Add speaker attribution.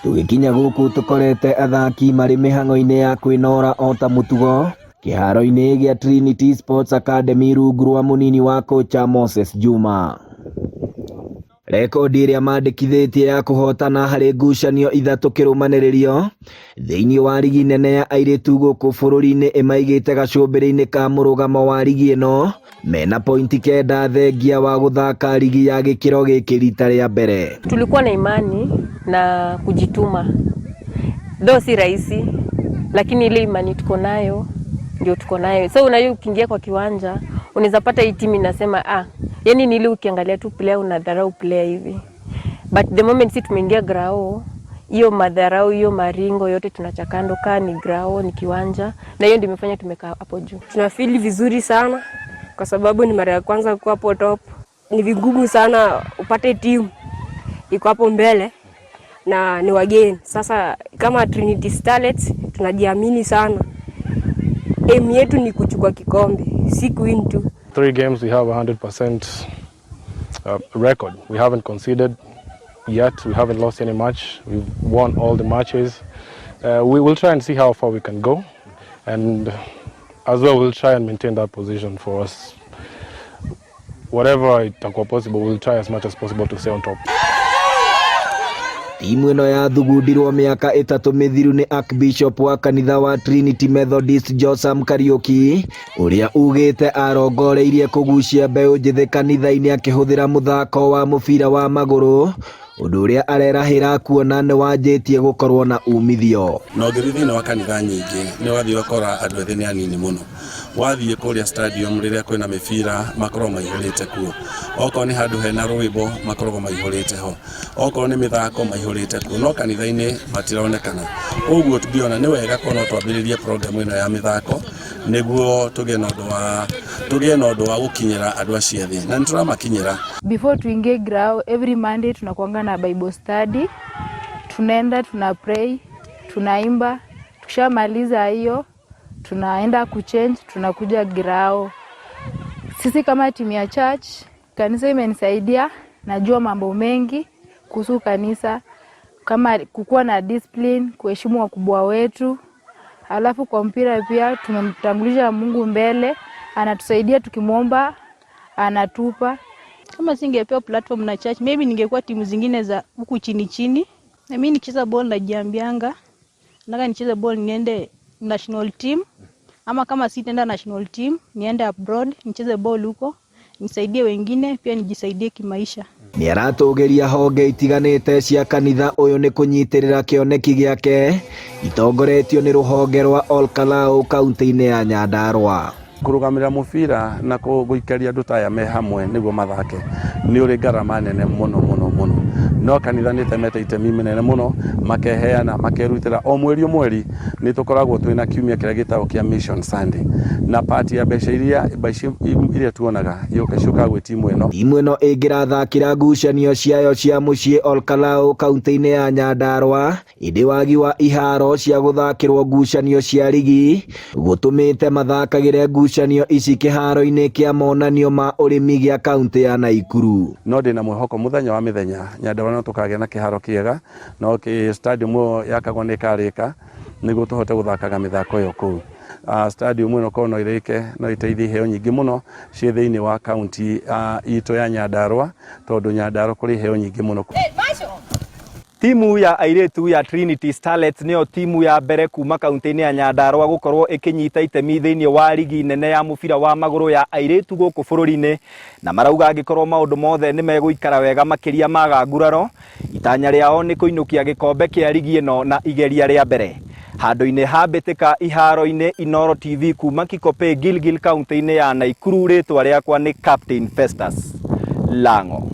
Speaker 1: Tugikinya guku tukorete athaki mari mihango-ini ya kwinora ota mutugo kiharo-ini gia Trinity Sports Academy rungu rwa munini wa kocha Moses Juma. Rekodi ĩrĩa mandĩkithĩtie ya kũhotana harĩ ngucanio ithatũ kĩrũmanĩrĩrio thĩinĩ wa ligi nene ya airĩtu gũkũ bũrũri-inĩ ĩmaigĩte gacũmbĩrĩ-inĩ ka mũrũgamo wa ligi ĩno mena pointi kenda thengia wa gũthaka ligi ya gĩkĩro gĩkĩ rita rĩa mbere.
Speaker 2: Tulikuwa na imani na kujituma, though si rahisi, lakini ile imani tuko nayo ndio tuko nayo. So unajua ukiingia kwa kiwanja unaweza pata hii timu inasema yani nili ukiangalia tu player unadharau player hivi, but the moment si tumeingia grao, hiyo madharau hiyo maringo yote tunachakando ni grao ni kiwanja, na hiyo ndio imefanya tumekaa hapo juu.
Speaker 3: Tunafeel vizuri sana kwa sababu ni mara ya kwanza kuwa hapo top. Ni vigumu sana upate timu iko hapo mbele na ni wageni. Sasa kama Trinity Starlets tunajiamini sana. Aim yetu ni kuchukua kikombe, si win tu.
Speaker 4: 3 games we have 100% record. We haven't conceded yet. We haven't lost any match. We've won all the matches. We will try and see how far we can go, and as well we'll try and maintain that position for us. Whatever itakuwa possible, we'll try as much as possible to stay on top.
Speaker 1: Timu ĩno ya thugundirwo mĩaka 3 mithiru ni Archbishop wa kanitha wa Trinity Methodist Josam Kariuki, ũrĩa ugĩte arongoreirie kũgucia mbeũ njĩthĩ kanitha-inĩ akĩhũthĩra muthako wa mũbira wa magũrũ, ũndũ ũrĩa arerahĩra kuona nĩ wanjĩtie gũkorwo na umithio.
Speaker 5: No ngĩthiĩ wa kanitha nyingĩ nĩ wathiĩ ũkora andũ ethĩ nĩ anini mũno. Wathiĩ kũrĩa stadium rĩrĩa kwĩna mĩbira makorwo maihũrĩte kuo. Okorwo nĩ handũ hena rwĩmbo makoragwo maihũrĩte ho. Okorwo nĩ mĩthako maihũrĩte kuo. No kanitha-inĩ matironekana. Ũguo tũngĩona nĩ wega korwo twambĩrĩrie program ĩno ya mĩthako nĩguo tũgĩe na ũndũ wa gũkinyĩra andũ acio ethĩ. Na nĩtũramakinyĩra.
Speaker 6: Before tuingie grao, every Monday tunakuanga na Bible study. Tunaenda, tuna pray, tunaimba. Tukishamaliza hiyo tunaenda kuchange, tunakuja grao. Sisi kama timu ya church, kanisa imenisaidia, najua mambo mengi kuhusu kanisa, kama kukuwa na discipline, kuheshimu wakubwa wetu. Alafu kwa mpira pia tumemtangulisha Mungu mbele, anatusaidia tukimwomba, anatupa.
Speaker 7: Kama singepewa platform na church, maybe ningekuwa timu zingine za huku chini. Na mimi nikicheza ball najiambianga, nataka nicheze ball niende national team, ama kama sitaenda national team niende abroad nicheze ball huko, nisaidie wengine pia nijisaidie kimaisha.
Speaker 1: Nĩ aratũgeria honge itiganĩte cia kanitha ũyũ nĩ kũnyitĩrĩra kĩoneki gĩake itongoretio nĩ rũhonge rwa Olkalau kaunti-inĩ ya Nyandarua.
Speaker 5: Kũrũgamĩrĩra mũbira na gũikaria andũ taya me hamwe nĩguo mathake nĩ ũrĩ ngarama nene mũno. No kanitha nĩ temete itemi nene mũno, makeheana makerutĩra o mweri nĩ tũkoragwo twĩna kiumia kĩrĩa gĩtagwo kĩa Mission Sunday, na part ya mbeca iria tuonaga icoka gwĩ timu ĩno.
Speaker 1: Timu ĩno ĩngĩrathakĩra ngucanio ciayo cia mũciĩ Olkalau kaunti-inĩ ya Nyandarua, ĩndĩ wagi wa iharo cia gũthakĩrwo ngucanio cia ligi gũtũmĩte mathakagĩre ngucanio ici kĩharo-inĩ kĩa monanio ma ũrĩmi gĩa kaunti ya Naikuru.
Speaker 5: No ndĩna mwĩhoko mũthenya wa mĩthenya Nyandarua no tũkagĩa na kĩharo kĩega, no stadium yakagwo nĩ karĩka nĩguo tũhote gũthakaga mĩthako ĩyo kũu. Stadium ĩno korwo no ĩrĩke no ĩteithie iheo nyingĩ mũno ciĩ thĩinĩ wa kaunti itũ ya Nyandarua, tondũ Nyandarua kũrĩ iheo nyingĩ mũno.
Speaker 8: Timu ya airĩtu ya Trinity Starlets nĩyo timu ya mbere kuma kaunti-inĩ ya Nyandarua gũkorwo ĩkĩnyita itemi thĩinĩ wa ligi nene ya mũbira wa magũrũ ya airĩtu gũkũ bũrũri-inĩ, na marauga angĩkorwo maũndũ mothe nĩ megũikara wega makĩria maga nguraro, itanya rĩao nĩ kũinũkia gĩkombe kĩa ligi ĩno na igeria rĩa mbere. Handũ-inĩ ha mbĩtĩka iharo-inĩ Inooro TV kuma Kikope Gilgil kaunti-inĩ ya Naikuru, rĩtwa rĩakwa nĩ Captain Festus Lango.